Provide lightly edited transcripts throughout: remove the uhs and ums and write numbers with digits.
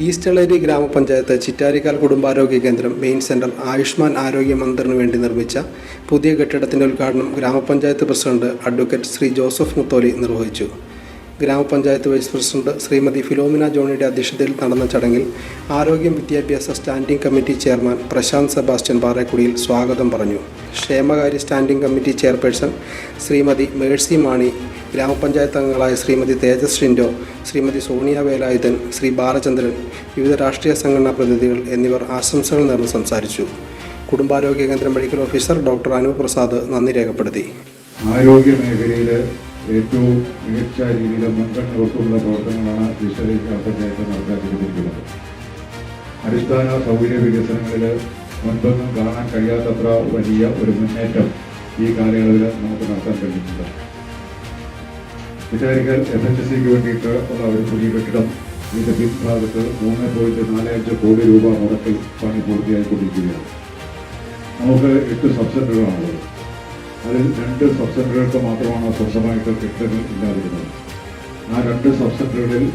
ഈസ്റ്റളേരി ഗ്രാമപഞ്ചായത്ത് ചിറ്റാരിക്കാൽ കുടുംബാരോഗ്യ കേന്ദ്രം മെയിൻ സെൻറ്റർ ആയുഷ്മാൻ ആരോഗ്യ മന്ദിറിന് വേണ്ടി നിർമ്മിച്ച പുതിയ കെട്ടിടത്തിൻ്റെ ഉദ്ഘാടനം ഗ്രാമപഞ്ചായത്ത് പ്രസിഡന്റ് അഡ്വക്കേറ്റ് ശ്രീ ജോസഫ് മുത്തോലി നിർവഹിച്ചു. ഗ്രാമപഞ്ചായത്ത് വൈസ് പ്രസിഡന്റ് ശ്രീമതി ഫിലോമിന ജോണിയുടെ അധ്യക്ഷതയിൽ നടന്ന ചടങ്ങിൽ ആരോഗ്യം വിദ്യാഭ്യാസ standing committee chairman Prasanth Sebastian പാറേക്കുടിയിൽ സ്വാഗതം പറഞ്ഞു. ക്ഷേമകാര്യ standing committee chairperson Shrimati Mercy Mani, grama panchayat അംഗങ്ങളായ ശ്രീമതി തേജസ് ഷിൻഡോ, ശ്രീമതി സോണിയ വേലായുധൻ, ശ്രീ ബാലചന്ദ്രൻ, വിവിധ രാഷ്ട്രീയ സംഘടനാ പ്രതിനിധികൾ എന്നിവർ ആശംസകൾ നേർന്ന് സംസാരിച്ചു. കുടുംബാരോഗ്യ കേന്ദ്രം medical officer doctor Anoop Prasad നന്ദി രേഖപ്പെടുത്തി. ആരോഗ്യ മേഖലയിൽ ഏറ്റവും മികച്ച രീതിയിൽ മുൻഗണന കൊടുത്തുള്ള പ്രവർത്തനങ്ങളാണ് ഈസ്റ്റളേരി ഗ്രാമപഞ്ചായത്ത് നടപ്പാക്കിക്കൊണ്ടിരിക്കുന്നത്. അടിസ്ഥാന സൗകര്യ വികസനങ്ങളിൽ മുൻപൊന്നും കാണാൻ കഴിയാത്തത്ര വലിയ ഒരു മുന്നേറ്റം ഈ കാലയളവിൽ നമുക്ക് നടത്താൻ കഴിഞ്ഞിട്ടുണ്ട്. ചിറ്റാരിക്കാൽ FHSക്ക് വേണ്ടിയിട്ട് ഉള്ള ഒരു പുതിയ കെട്ടിടം ഇതിൻ്റെ പിൻഭാഗത്ത് 3.45 കോടി രൂപ മുടക്കിൽ പണി പൂർത്തിയായിക്കൊണ്ടിരിക്കുകയാണ്. നമുക്ക് 8 സബ് സെൻ്ററുകളാണുള്ളത്. അതിൽ 2 സബ് സെൻ്ററുകൾക്ക് മാത്രമാണ് സ്വന്തമായിട്ട് കെട്ടിടങ്ങൾ ഇല്ലാതിരുന്നത്. ആ 2 സബ് സെൻ്ററുകളിൽ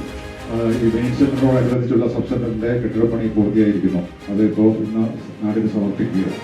ഈ മെയിൻ സെൻ്ററിനോടനുബന്ധിച്ചുള്ള സബ് സെൻ്ററിൻ്റെ കെട്ടിടപ്പണി പൂർത്തിയായിരിക്കുന്നു. അതിപ്പോൾ ഇന്ന് നാടിന് സമർപ്പിക്കുകയാണ്.